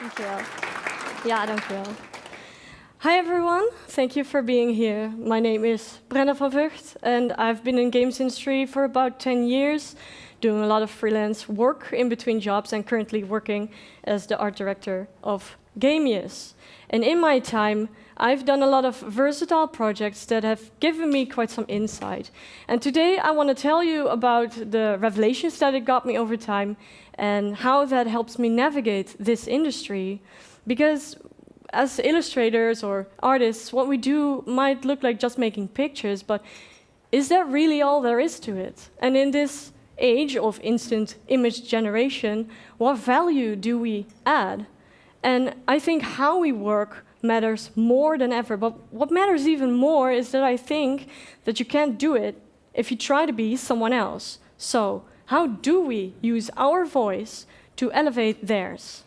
Dankjewel. Ja, dankjewel. Hi everyone, thank you for being here. My name is Brenda van Vugt, and I've been in games industry for about 10 years, doing a lot of freelance work in between jobs and currently working as the art director of Gamius. And in my time, I've done a lot of versatile projects that have given me quite some insight. And today I want to tell you about the revelations that it got me over time and how that helps me navigate this industry. Because as illustrators or artists, what we do might look like just making pictures, but is that really all there is to it? And in this age of instant image generation, what value do we add? And I think how we work matters more than ever. But what matters even more is that I think that you can't do it if you try to be someone else. So how do we use our voice to elevate theirs?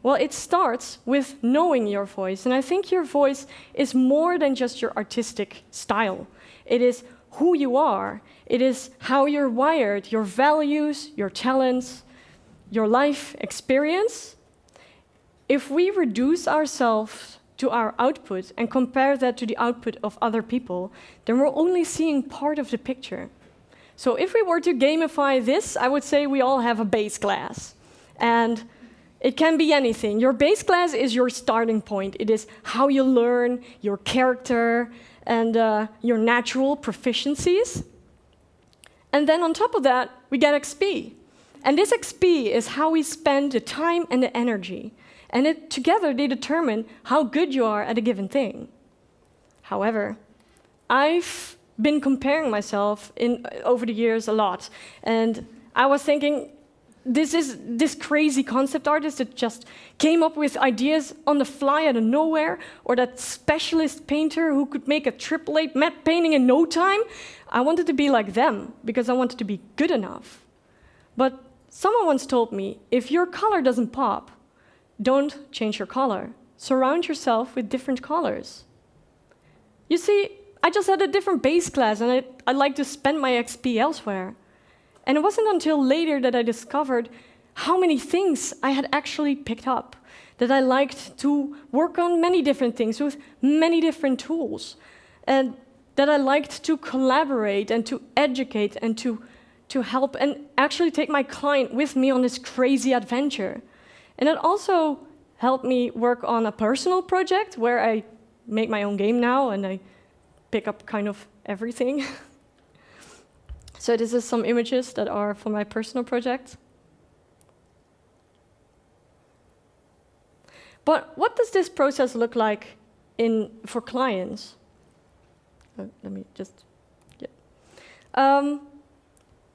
Well, it starts with knowing your voice. And I think your voice is more than just your artistic style. It is who you are. It is how you're wired, your values, your talents, your life experience. If we reduce ourselves to our output and compare that to the output of other people, then we're only seeing part of the picture. So if we were to gamify this, I would say we all have a base class. And it can be anything. Your base class is your starting point. It is how you learn, your character, and your natural proficiencies. And then on top of that, we get XP. And this XP is how we spend the time and the energy. And together, they determine how good you are at a given thing. However, I've been comparing myself over the years a lot. And I was thinking, this is this crazy concept artist that just came up with ideas on the fly out of nowhere, or that specialist painter who could make a AAA matte painting in no time. I wanted to be like them, because I wanted to be good enough. But someone once told me, if your color doesn't pop, don't change your color. Surround yourself with different colors. You see, I just had a different base class, and I like to spend my XP elsewhere. And it wasn't until later that I discovered how many things I had actually picked up, that I liked to work on many different things with many different tools, and that I liked to collaborate and to educate and to help and actually take my client with me on this crazy adventure. And it also helped me work on a personal project where I make my own game now and I pick up kind of everything. So this is some images that are for my personal project. But what does this process look like for clients? Let me just, yeah.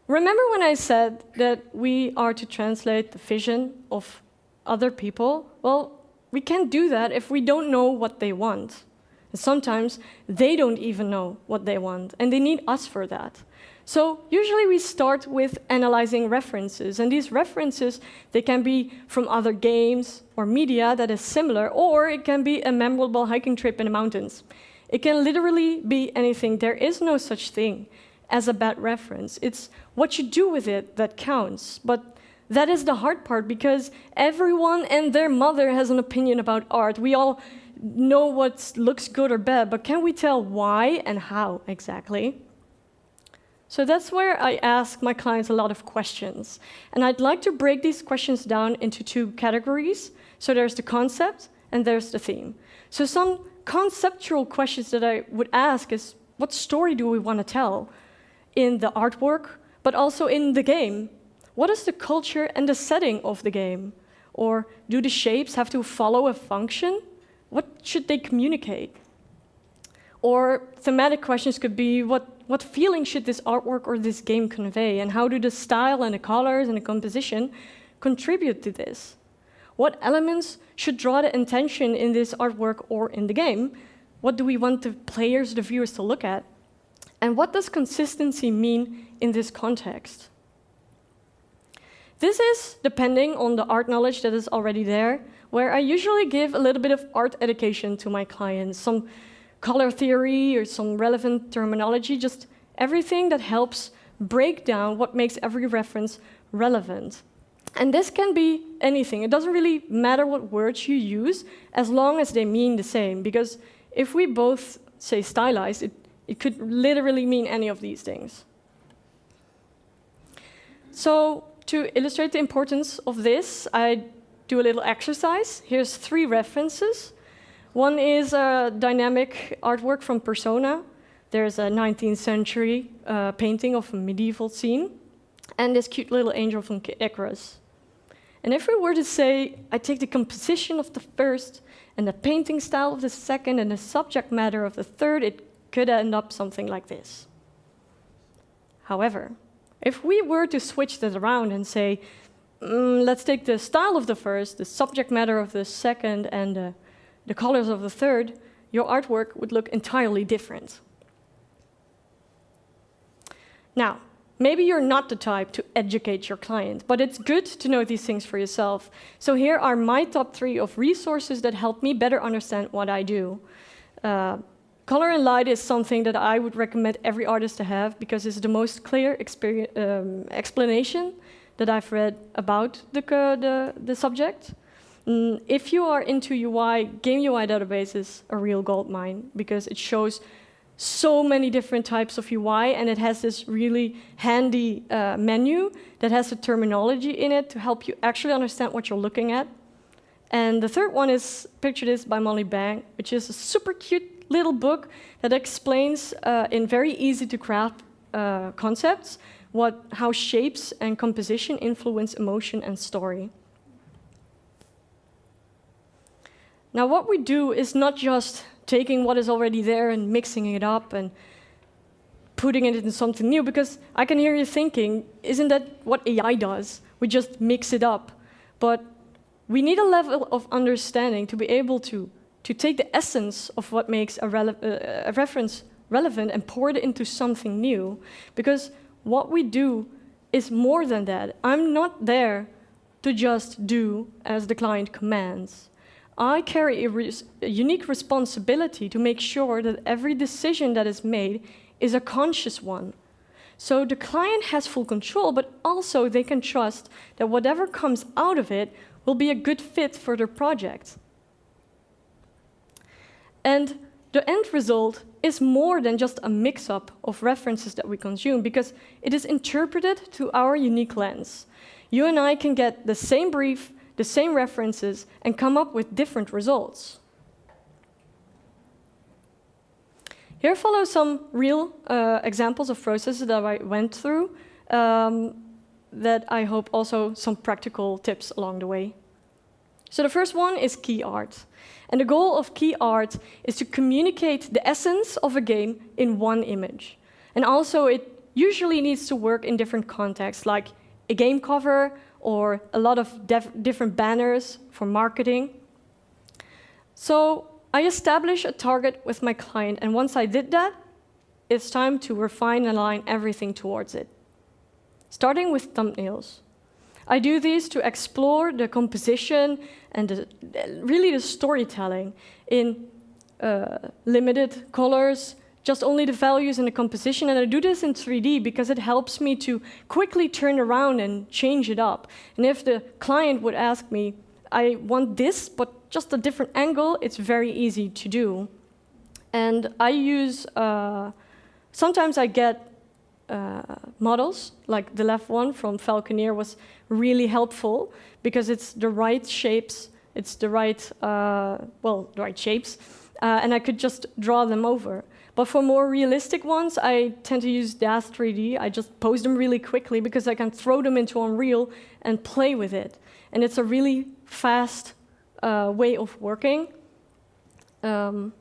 Remember when I said that we are to translate the vision of other people? Well, we can't do that if we don't know what they want. And sometimes they don't even know what they want, and they need us for that. So usually we start with analyzing references, and these references, they can be from other games or media that is similar, or it can be a memorable hiking trip in the mountains. It can literally be anything. There is no such thing as a bad reference. It's what you do with it that counts. But that is the hard part, because everyone and their mother has an opinion about art. We all know what looks good or bad, but can we tell why and how exactly? So that's where I ask my clients a lot of questions. And I'd like to break these questions down into two categories. So there's the concept and there's the theme. So some conceptual questions that I would ask is, what story do we want to tell in the artwork, but also in the game? What is the culture and the setting of the game? Or do the shapes have to follow a function? What should they communicate? Or thematic questions could be, what feeling should this artwork or this game convey? And how do the style and the colors and the composition contribute to this? What elements should draw the attention in this artwork or in the game? What do we want the players, the viewers to look at? And what does consistency mean in this context? This is depending on the art knowledge that is already there, where I usually give a little bit of art education to my clients, some color theory or some relevant terminology, just everything that helps break down what makes every reference relevant. And this can be anything. It doesn't really matter what words you use, as long as they mean the same. Because if we both say stylized, it could literally mean any of these things. So to illustrate the importance of this, I do a little exercise. Here's 3 references. One is a dynamic artwork from Persona. There's a 19th century painting of a medieval scene, and this cute little angel from Icarus. And if we were to say, I take the composition of the first, and the painting style of the second, and the subject matter of the third, it could end up something like this. However, if we were to switch that around and say, let's take the style of the first, the subject matter of the second, and the colors of the third, your artwork would look entirely different. Now, maybe you're not the type to educate your client, but it's good to know these things for yourself. So here are my top 3 of resources that help me better understand what I do. Color and light is something that I would recommend every artist to have because it's the most clear explanation that I've read about the subject. If you are into UI, Game UI database is a real goldmine because it shows so many different types of UI, and it has this really handy menu that has the terminology in it to help you actually understand what you're looking at. And the third one is Picture This by Molly Bang, which is a super cute little book that explains in very easy to grasp concepts how shapes and composition influence emotion and story. Now, what we do is not just taking what is already there and mixing it up and putting it into something new, because I can hear you thinking, isn't that what AI does? We just mix it up. But we need a level of understanding to be able to take the essence of what makes a reference relevant and pour it into something new. Because what we do is more than that. I'm not there to just do as the client commands. I carry a unique responsibility to make sure that every decision that is made is a conscious one. So the client has full control, but also they can trust that whatever comes out of it will be a good fit for their project. And the end result is more than just a mix-up of references that we consume, because it is interpreted to our unique lens. You and I can get the same brief, the same references, and come up with different results. Here follow some real examples of processes that I went through that I hope also some practical tips along the way. So the first one is key art. And the goal of key art is to communicate the essence of a game in one image. And also it usually needs to work in different contexts, like a game cover, or a lot of different banners for marketing. So I establish a target with my client, and once I did that, it's time to refine and align everything towards it. Starting with thumbnails. I do these to explore the composition and really the storytelling in limited colors, just only the values and the composition. And I do this in 3D because it helps me to quickly turn around and change it up. And if the client would ask me, I want this, but just a different angle, it's very easy to do. And I use, sometimes I get models, like the left one from Falconeer was really helpful because it's the right shapes, it's the right, the right shapes, and I could just draw them over. But for more realistic ones, I tend to use DAZ 3D. I just pose them really quickly because I can throw them into Unreal and play with it. And it's a really fast way of working. And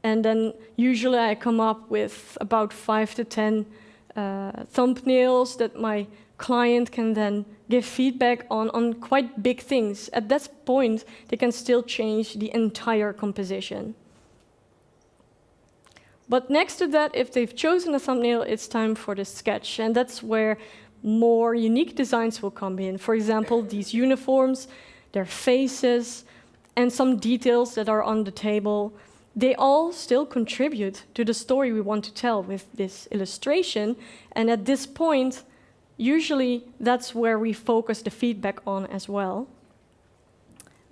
then usually I come up with about 5 to 10 thumbnails that my client can then give feedback on quite big things. At that point, they can still change the entire composition. But next to that, if they've chosen a thumbnail, it's time for the sketch. And that's where more unique designs will come in. For example, these uniforms, their faces, and some details that are on the table. They all still contribute to the story we want to tell with this illustration. And at this point, usually that's where we focus the feedback on as well.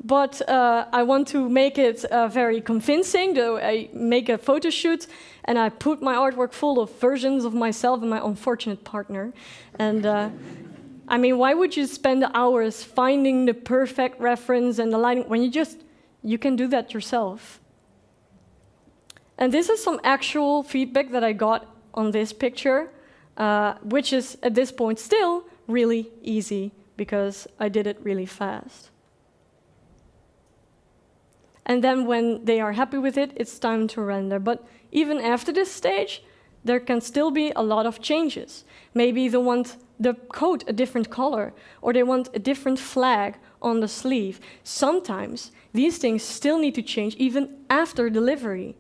But I want to make it very convincing, though I make a photo shoot and I put my artwork full of versions of myself and my unfortunate partner. And I mean, why would you spend hours finding the perfect reference and the lighting when you can do that yourself? And this is some actual feedback that I got on this picture, which is at this point still really easy because I did it really fast. And then when they are happy with it, it's time to render. But even after this stage, there can still be a lot of changes. Maybe they want the coat a different color, or they want a different flag on the sleeve. Sometimes these things still need to change even after delivery.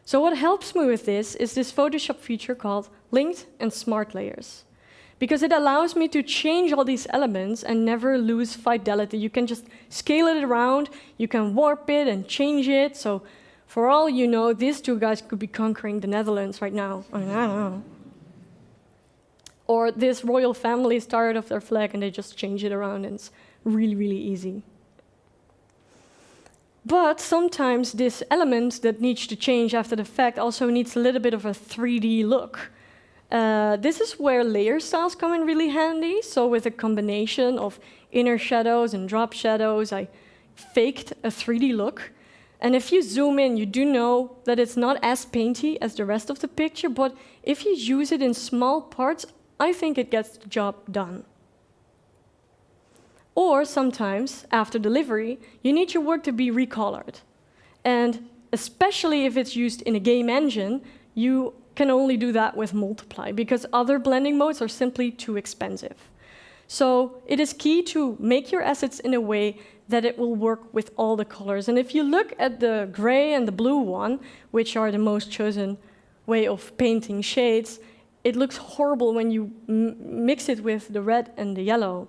So what helps me with this is this Photoshop feature called Linked and Smart Layers, because it allows me to change all these elements and never lose fidelity. You can just scale it around, you can warp it and change it. So for all you know, these two guys could be conquering the Netherlands right now. I mean, I don't know. Or this royal family is tired of their flag and they just change it around, and it's really, really easy. But sometimes this element that needs to change after the fact also needs a little bit of a 3D look. This is where layer styles come in really handy. So with a combination of inner shadows and drop shadows, I faked a 3D look. And if you zoom in, you do know that it's not as painty as the rest of the picture, but if you use it in small parts, I think it gets the job done. Or sometimes, after delivery, you need your work to be recolored. And especially if it's used in a game engine, you can only do that with Multiply, because other blending modes are simply too expensive. So it is key to make your assets in a way that it will work with all the colors. And if you look at the gray and the blue one, which are the most chosen way of painting shades, it looks horrible when you mix it with the red and the yellow.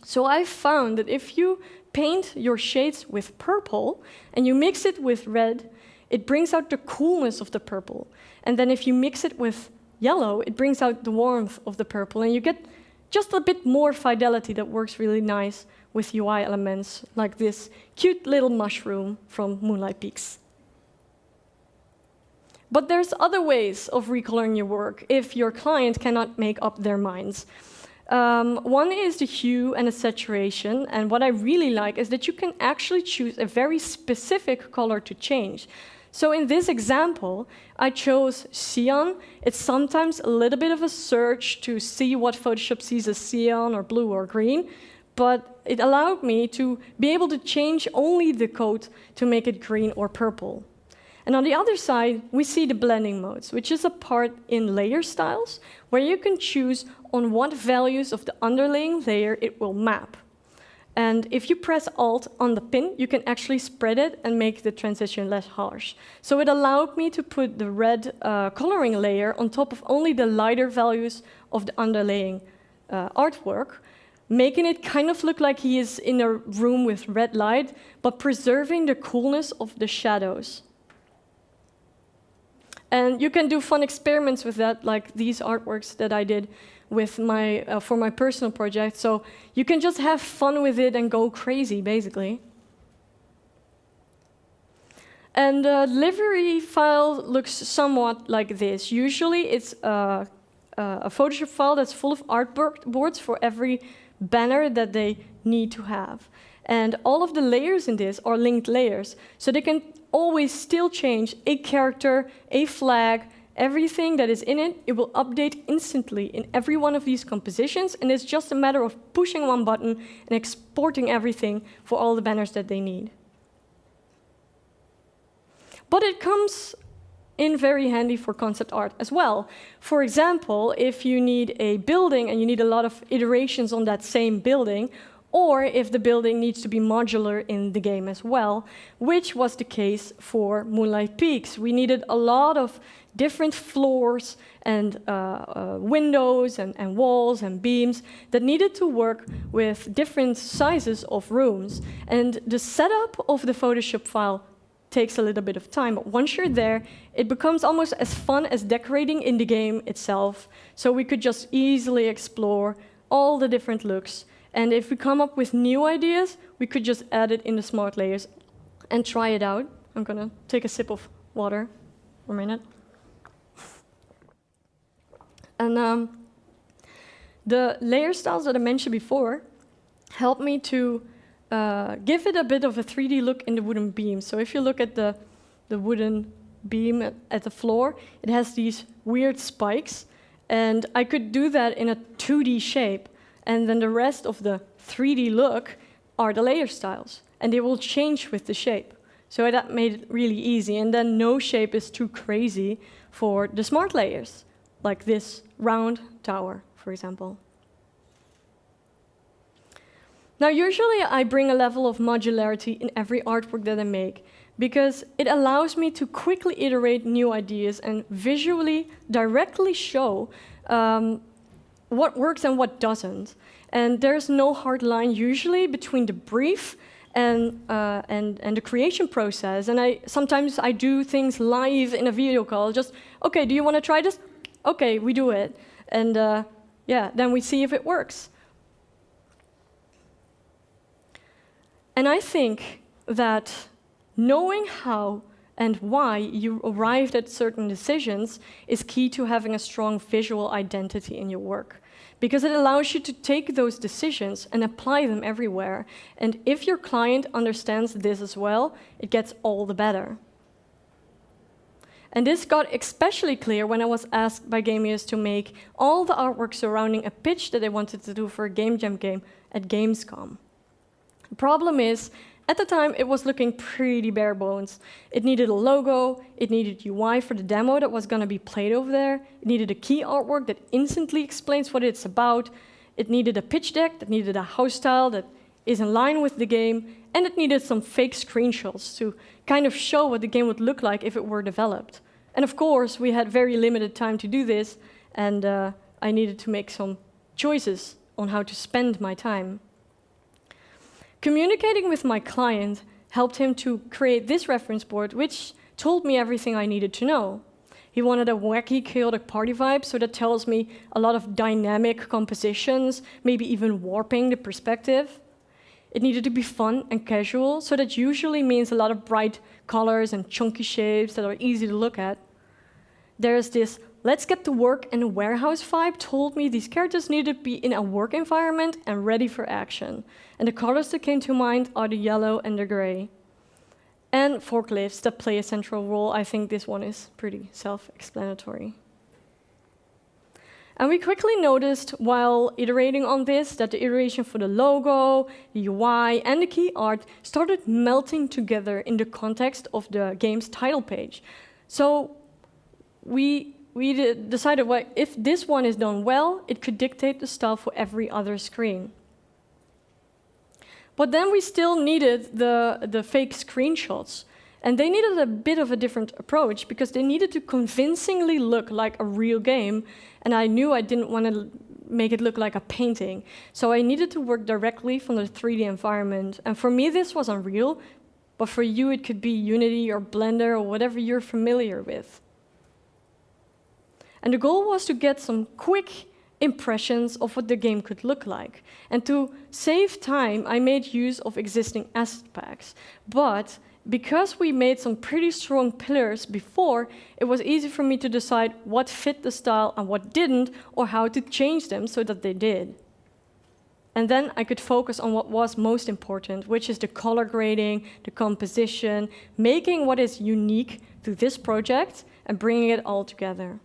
So I found that if you paint your shades with purple and you mix it with red, it brings out the coolness of the purple. And then if you mix it with yellow, it brings out the warmth of the purple. And you get just a bit more fidelity that works really nice with UI elements, like this cute little mushroom from Moonlight Peaks. But there's other ways of recoloring your work if your client cannot make up their minds. One is the hue and the saturation, and what I really like is that you can actually choose a very specific color to change. So in this example, I chose cyan. It's sometimes a little bit of a search to see what Photoshop sees as cyan or blue or green, but it allowed me to be able to change only the coat to make it green or purple. And on the other side, we see the blending modes, which is a part in layer styles, where you can choose on what values of the underlying layer it will map. And if you press Alt on the pin, you can actually spread it and make the transition less harsh. So it allowed me to put the red coloring layer on top of only the lighter values of the underlying artwork, making it kind of look like he is in a room with red light, but preserving the coolness of the shadows. And you can do fun experiments with that, like these artworks that I did with for my personal project. So you can just have fun with it and go crazy, basically. And the delivery file looks somewhat like this. Usually it's a Photoshop file that's full of artboards for every banner that they need to have. And all of the layers in this are linked layers, so they can always still change a character, a flag, everything that is in it. It will update instantly in every one of these compositions, and it's just a matter of pushing one button and exporting everything for all the banners that they need. But it comes in very handy for concept art as well. For example, if you need a building and you need a lot of iterations on that same building, or if the building needs to be modular in the game as well, which was the case for Moonlight Peaks. We needed a lot of different floors and windows and walls and beams that needed to work with different sizes of rooms. And the setup of the Photoshop file takes a little bit of time, but once you're there, it becomes almost as fun as decorating in the game itself. So we could just easily explore all the different looks. And if we come up with new ideas, we could just add it in the smart layers and try it out. I'm gonna take a sip of water for a minute. And the layer styles that I mentioned before help me to give it a bit of a 3D look in the wooden beam. So if you look at the wooden beam at the floor, it has these weird spikes. And I could do that in a 2D shape. And then the rest of the 3D look are the layer styles. And they will change with the shape. So that made it really easy. And then no shape is too crazy for the smart layers, like this round tower, for example. Now, usually I bring a level of modularity in every artwork that I make, because it allows me to quickly iterate new ideas and visually directly show what works and what doesn't. And there's no hard line usually between the brief and the creation process. And sometimes I do things live in a video call. Just, OK, do you want to try this? OK, we do it. And yeah, then we see if it works. And I think that knowing how and why you arrived at certain decisions is key to having a strong visual identity in your work, because it allows you to take those decisions and apply them everywhere. And if your client understands this as well, it gets all the better. And this got especially clear when I was asked by gamers to make all the artwork surrounding a pitch that they wanted to do for a Game Jam game at Gamescom. The problem is, at the time, it was looking pretty bare bones. It needed a logo, it needed UI for the demo that was going to be played over there, it needed a key artwork that instantly explains what it's about, it needed a pitch deck that needed a house style that is in line with the game, and it needed some fake screenshots to kind of show what the game would look like if it were developed. And of course, we had very limited time to do this, and I needed to make some choices on how to spend my time. Communicating with my client helped him to create this reference board, which told me everything I needed to know. He wanted a wacky, chaotic party vibe, so that tells me a lot of dynamic compositions, maybe even warping the perspective. It needed to be fun and casual, so that usually means a lot of bright colors and chunky shapes that are easy to look at. There's this let's get to work in a warehouse vibe told me these characters needed to be in a work environment and ready for action. And the colors that came to mind are the yellow and the gray. And forklifts that play a central role. I think this one is pretty self-explanatory. And we quickly noticed while iterating on this that the iteration for the logo, the UI, and the key art started melting together in the context of the game's title page. So we decided, well, if this one is done well, it could dictate the style for every other screen. But then we still needed the fake screenshots. And they needed a bit of a different approach, because they needed to convincingly look like a real game. And I knew I didn't want to make it look like a painting. So I needed to work directly from the 3D environment. And for me, this was Unreal. But for you, it could be Unity or Blender or whatever you're familiar with. And the goal was to get some quick impressions of what the game could look like. And to save time, I made use of existing asset packs. But because we made some pretty strong pillars before, it was easy for me to decide what fit the style and what didn't, or how to change them so that they did. And then I could focus on what was most important, which is the color grading, the composition, making what is unique to this project and bringing it all together.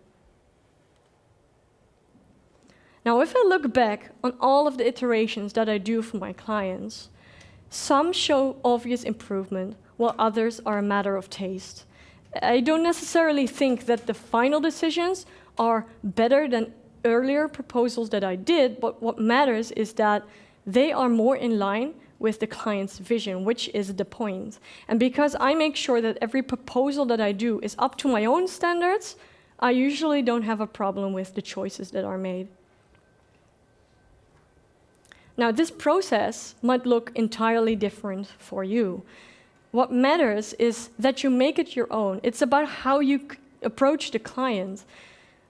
Now, if I look back on all of the iterations that I do for my clients, some show obvious improvement, while others are a matter of taste. I don't necessarily think that the final decisions are better than earlier proposals that I did, but what matters is that they are more in line with the client's vision, which is the point. And because I make sure that every proposal that I do is up to my own standards, I usually don't have a problem with the choices that are made. Now, this process might look entirely different for you. What matters is that you make it your own. It's about how you approach the client.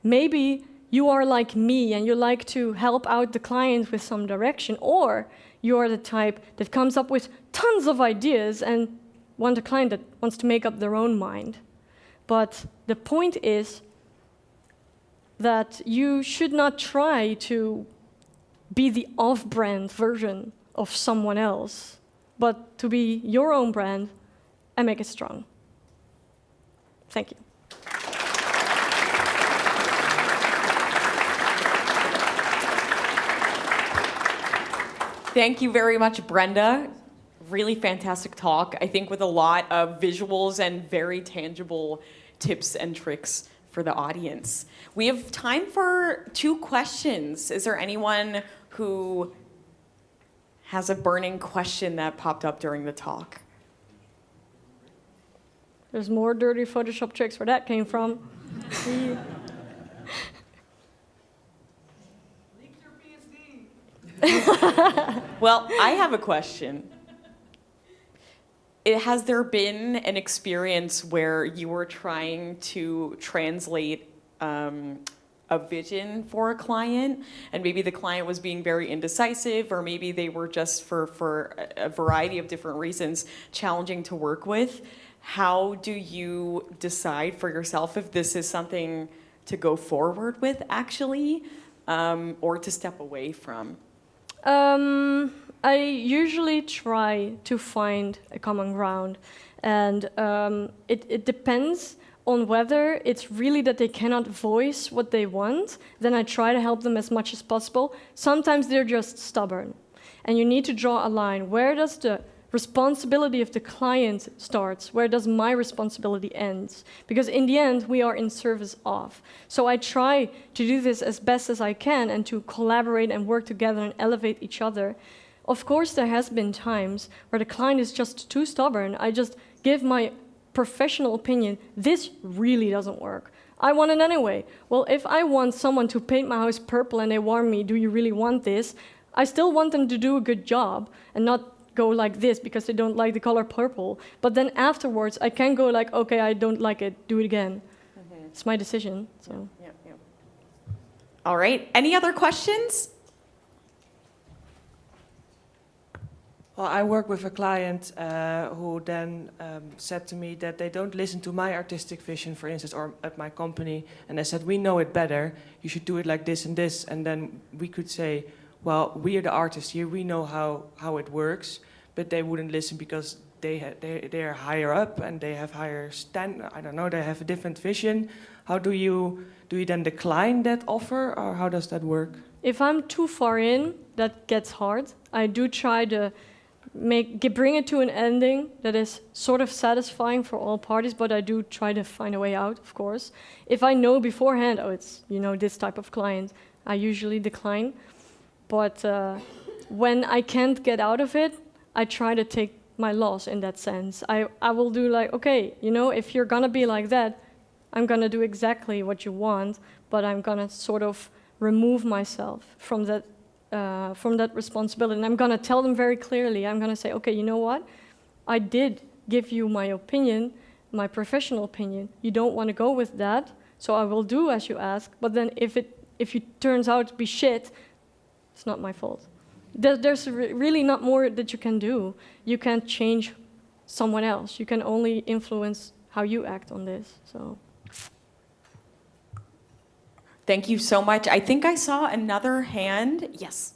Maybe you are like me and you like to help out the client with some direction, or you are the type that comes up with tons of ideas and want a client that wants to make up their own mind. But the point is that you should not try to be the off-brand version of someone else, but to be your own brand and make it strong. Thank you. Thank you very much, Brenda. Really fantastic talk, I think with a lot of visuals and very tangible tips and tricks for the audience. We have time for 2 questions. Is there anyone who has a burning question that popped up during the talk? There's more dirty Photoshop tricks where that came from. Well, I have a question. Has there been an experience where you were trying to translate a vision for a client, and maybe the client was being very indecisive, or maybe they were just for a variety of different reasons challenging to work with? How do you decide for yourself if this is something to go forward with, actually, or to step away from? I usually try to find a common ground, and it depends on whether it's really that they cannot voice what they want. Then I try to help them as much as possible. Sometimes they're just stubborn, and you need to draw a line. Where does the responsibility of the client starts? Where does my responsibility ends? Because in the end, we are in service of. So I try to do this as best as I can and to collaborate and work together and elevate each other. Of course, there has been times where the client is just too stubborn. I just give my professional opinion. This really doesn't work. I want it anyway. Well, if I want someone to paint my house purple and they warn me, do you really want this? I still want them to do a good job and not go like this because they don't like the color purple. But then afterwards, I can go like, okay, I don't like it, do it again. Mm-hmm. It's my decision. So. Yeah. All right, any other questions? Well, I work with a client who then said to me that they don't listen to my artistic vision, for instance, or at my company, and they said, we know it better, you should do it like this and this, and then we could say, well, we are the artists here, we know how it works, but they wouldn't listen because they are higher up and they have higher I don't know, they have a different vision. How do you then decline that offer, or how does that work? If I'm too far in, that gets hard. I do try to bring it to an ending that is sort of satisfying for all parties, but I do try to find a way out, of course. If I know beforehand, oh, it's this type of client, I usually decline. But when I can't get out of it, I try to take my loss in that sense. I will do like, okay, if you're gonna be like that, I'm gonna do exactly what you want, but I'm gonna sort of remove myself from that responsibility. And I'm gonna tell them very clearly, I'm gonna say, okay, you know what? I did give you my opinion, my professional opinion. You don't wanna go with that, so I will do as you ask, but then if it turns out to be shit, it's not my fault. There's really not more that you can do. You can't change someone else. You can only influence how you act on this. So. Thank you so much. I think I saw another hand. Yes.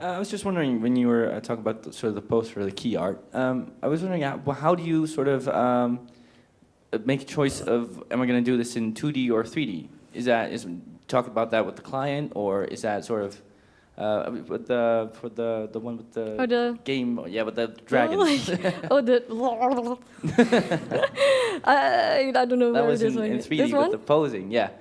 I was just wondering, when you were talking about sort of the post for the key art, I was wondering how do you sort of make a choice of, am I going to do this in 2D or 3D? Is talk about that with the client, or is that sort of for the one with the game? Yeah, with the dragons. I don't know that where was it is. in This 3D one? with the posing. Yeah,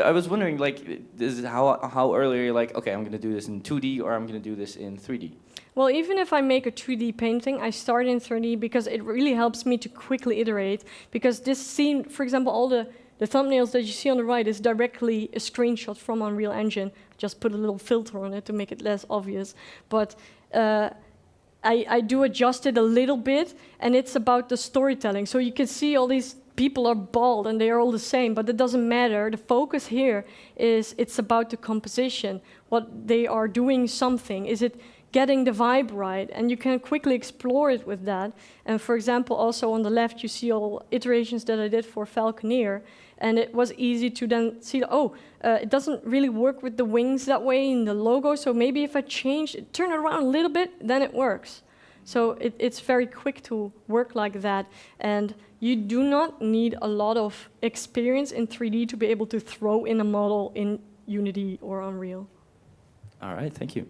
I was wondering, like, this is how earlier you're like, okay, I'm going to do this in 2D or I'm going to do this in 3D. Well, even if I make a 2D painting, I start in 3D because it really helps me to quickly iterate. Because this scene, for example, all the thumbnails that you see on the right is directly a screenshot from Unreal Engine. Just put a little filter on it to make it less obvious. But I do adjust it a little bit, and it's about the storytelling. So you can see all these people are bald and they are all the same, but it doesn't matter. The focus here is it's about the composition, what they are doing something. Is it getting the vibe right? And you can quickly explore it with that. And for example, also on the left, you see all iterations that I did for Falconeer. And it was easy to then see, it doesn't really work with the wings that way in the logo. So maybe if I turn it around a little bit, then it works. So it's very quick to work like that. And you do not need a lot of experience in 3D to be able to throw in a model in Unity or Unreal. All right, thank you.